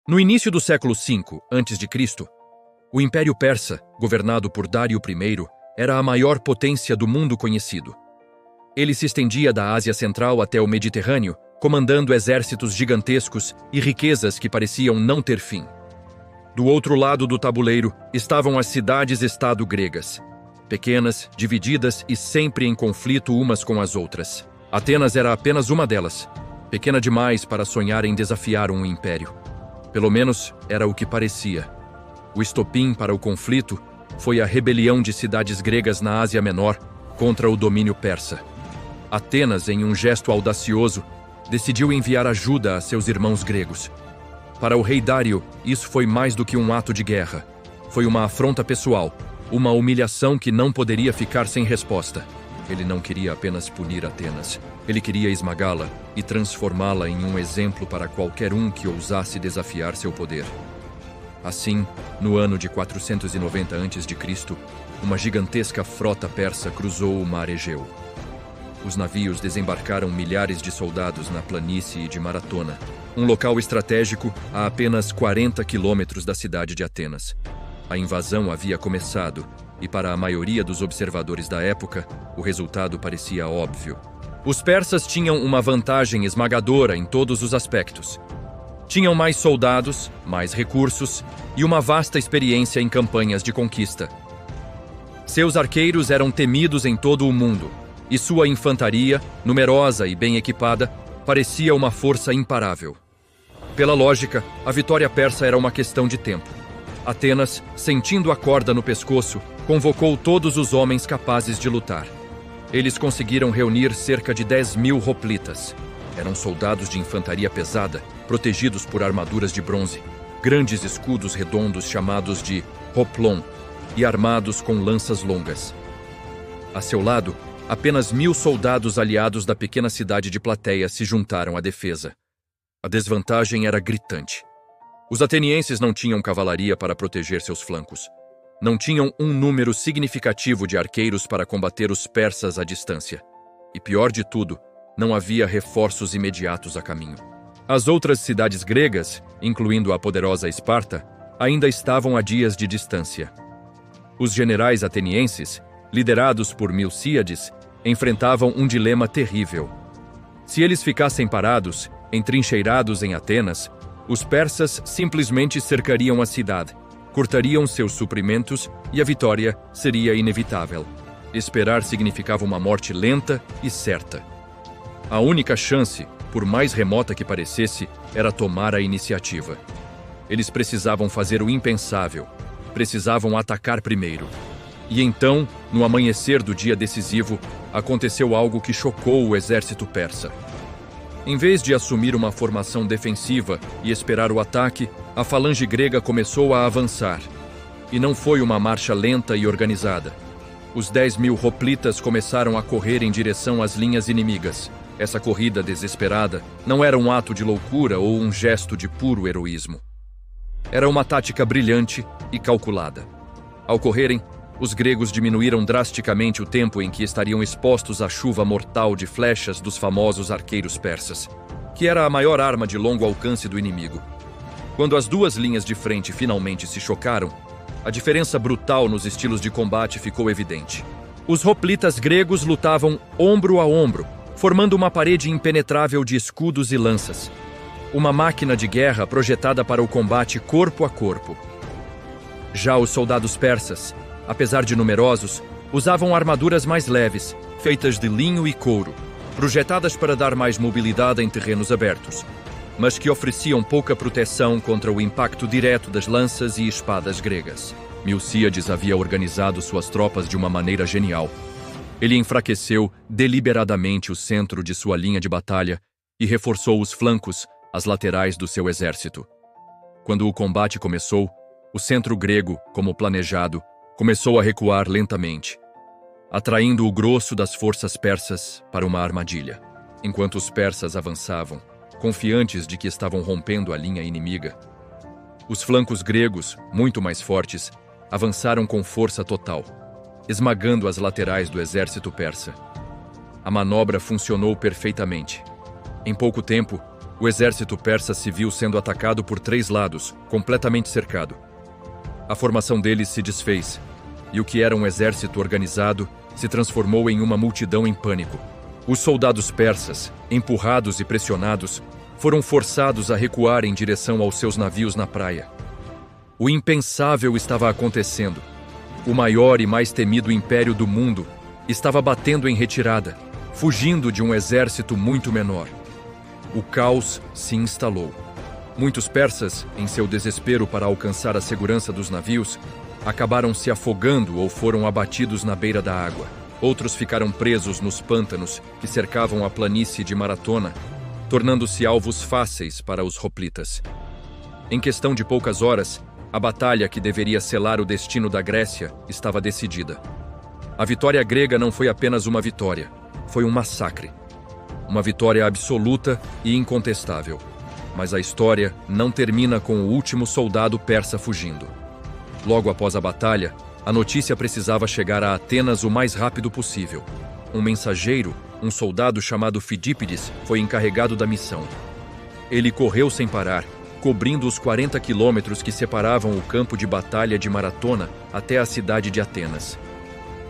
No início do século V a.C., o Império Persa, governado por Dário I, era a maior potência do mundo conhecido. Ele se estendia da Ásia Central até o Mediterrâneo, comandando exércitos gigantescos e riquezas que pareciam não ter fim. Do outro lado do tabuleiro estavam as cidades-estado gregas, pequenas, divididas e sempre em conflito umas com as outras. Atenas era apenas uma delas, pequena demais para sonhar em desafiar um império. Pelo menos era o que parecia. O estopim para o conflito foi a rebelião de cidades gregas na Ásia Menor contra o domínio persa. Atenas, em um gesto audacioso, decidiu enviar ajuda a seus irmãos gregos. Para o rei Dário, isso foi mais do que um ato de guerra. Foi uma afronta pessoal, uma humilhação que não poderia ficar sem resposta. Ele não queria apenas punir Atenas. Ele queria esmagá-la e transformá-la em um exemplo para qualquer um que ousasse desafiar seu poder. Assim, no ano de 490 a.C., uma gigantesca frota persa cruzou o mar Egeu. Os navios desembarcaram milhares de soldados na planície de Maratona, um local estratégico a apenas 40 quilômetros da cidade de Atenas. A invasão havia começado e, para a maioria dos observadores da época, o resultado parecia óbvio. Os persas tinham uma vantagem esmagadora em todos os aspectos. Tinham mais soldados, mais recursos e uma vasta experiência em campanhas de conquista. Seus arqueiros eram temidos em todo o mundo, e sua infantaria, numerosa e bem equipada, parecia uma força imparável. Pela lógica, a vitória persa era uma questão de tempo. Atenas, sentindo a corda no pescoço, convocou todos os homens capazes de lutar. Eles conseguiram reunir cerca de 10.000 hoplitas. Eram soldados de infantaria pesada, protegidos por armaduras de bronze, grandes escudos redondos chamados de hoplon e armados com lanças longas. A seu lado, apenas 1.000 soldados aliados da pequena cidade de Plateia se juntaram à defesa. A desvantagem era gritante. Os atenienses não tinham cavalaria para proteger seus flancos. Não tinham um número significativo de arqueiros para combater os persas à distância. E pior de tudo, não havia reforços imediatos a caminho. As outras cidades gregas, incluindo a poderosa Esparta, ainda estavam a dias de distância. Os generais atenienses, liderados por Milcíades, enfrentavam um dilema terrível. Se eles ficassem parados, entrincheirados em Atenas, os persas simplesmente cercariam a cidade, cortariam seus suprimentos e a vitória seria inevitável. Esperar significava uma morte lenta e certa. A única chance, por mais remota que parecesse, era tomar a iniciativa. Eles precisavam fazer o impensável, precisavam atacar primeiro. E então, no amanhecer do dia decisivo, aconteceu algo que chocou o exército persa. Em vez de assumir uma formação defensiva e esperar o ataque, a falange grega começou a avançar. E não foi uma marcha lenta e organizada. Os 10.000 hoplitas começaram a correr em direção às linhas inimigas. Essa corrida desesperada não era um ato de loucura ou um gesto de puro heroísmo. Era uma tática brilhante e calculada. Ao correrem, os gregos diminuíram drasticamente o tempo em que estariam expostos à chuva mortal de flechas dos famosos arqueiros persas, que era a maior arma de longo alcance do inimigo. Quando as duas linhas de frente finalmente se chocaram, a diferença brutal nos estilos de combate ficou evidente. Os hoplitas gregos lutavam ombro a ombro, formando uma parede impenetrável de escudos e lanças. Uma máquina de guerra projetada para o combate corpo a corpo. Já os soldados persas, apesar de numerosos, usavam armaduras mais leves, feitas de linho e couro, projetadas para dar mais mobilidade em terrenos abertos, mas que ofereciam pouca proteção contra o impacto direto das lanças e espadas gregas. Milcíades havia organizado suas tropas de uma maneira genial. Ele enfraqueceu deliberadamente o centro de sua linha de batalha e reforçou os flancos, as laterais do seu exército. Quando o combate começou, o centro grego, como planejado, começou a recuar lentamente, atraindo o grosso das forças persas para uma armadilha. Enquanto os persas avançavam, confiantes de que estavam rompendo a linha inimiga, os flancos gregos, muito mais fortes, avançaram com força total, esmagando as laterais do exército persa. A manobra funcionou perfeitamente. Em pouco tempo, O exército persa se viu sendo atacado por 3 lados, completamente cercado. A formação deles se desfez, e o que era um exército organizado se transformou em uma multidão em pânico. Os soldados persas, empurrados e pressionados, foram forçados a recuar em direção aos seus navios na praia. O impensável estava acontecendo. O maior e mais temido império do mundo estava batendo em retirada, fugindo de um exército muito menor. O caos se instalou. Muitos persas, em seu desespero para alcançar a segurança dos navios, acabaram se afogando ou foram abatidos na beira da água. Outros ficaram presos nos pântanos que cercavam a planície de Maratona, tornando-se alvos fáceis para os hoplitas. Em questão de poucas horas, a batalha que deveria selar o destino da Grécia estava decidida. A vitória grega não foi apenas uma vitória, foi um massacre. Uma vitória absoluta e incontestável. Mas a história não termina com o último soldado persa fugindo. Logo após a batalha, a notícia precisava chegar a Atenas o mais rápido possível. Um mensageiro, um soldado chamado Fidípides, foi encarregado da missão. Ele correu sem parar, cobrindo os 40 quilômetros que separavam o campo de batalha de Maratona até a cidade de Atenas.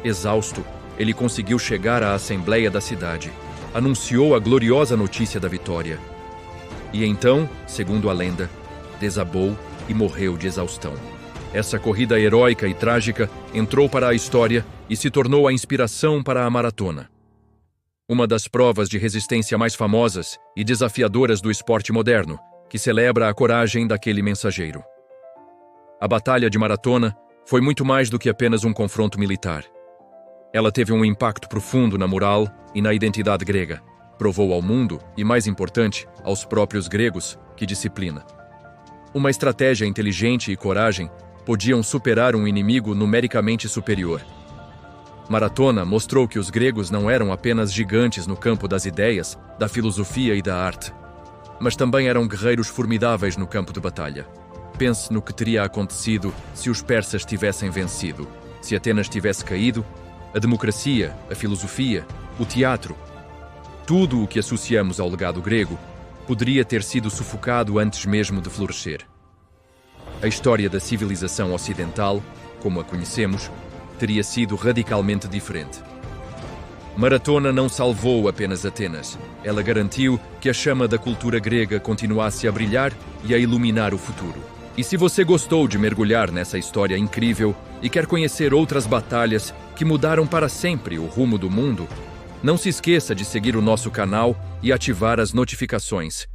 Exausto, ele conseguiu chegar à assembleia da cidade. Anunciou a gloriosa notícia da vitória. E então, segundo a lenda, desabou e morreu de exaustão. Essa corrida heróica e trágica entrou para a história e se tornou a inspiração para a maratona. Uma das provas de resistência mais famosas e desafiadoras do esporte moderno, que celebra a coragem daquele mensageiro. A Batalha de Maratona foi muito mais do que apenas um confronto militar. Ela teve um impacto profundo na moral e na identidade grega. Provou ao mundo, e mais importante, aos próprios gregos, que disciplina. Uma estratégia inteligente e coragem podiam superar um inimigo numericamente superior. Maratona mostrou que os gregos não eram apenas gigantes no campo das ideias, da filosofia e da arte, mas também eram guerreiros formidáveis no campo de batalha. Pense no que teria acontecido se os persas tivessem vencido, se Atenas tivesse caído, a democracia, a filosofia, o teatro, tudo o que associamos ao legado grego, poderia ter sido sufocado antes mesmo de florescer. A história da civilização ocidental, como a conhecemos, teria sido radicalmente diferente. Maratona não salvou apenas Atenas. Ela garantiu que a chama da cultura grega continuasse a brilhar e a iluminar o futuro. E se você gostou de mergulhar nessa história incrível e quer conhecer outras batalhas que mudaram para sempre o rumo do mundo, não se esqueça de seguir o nosso canal e ativar as notificações.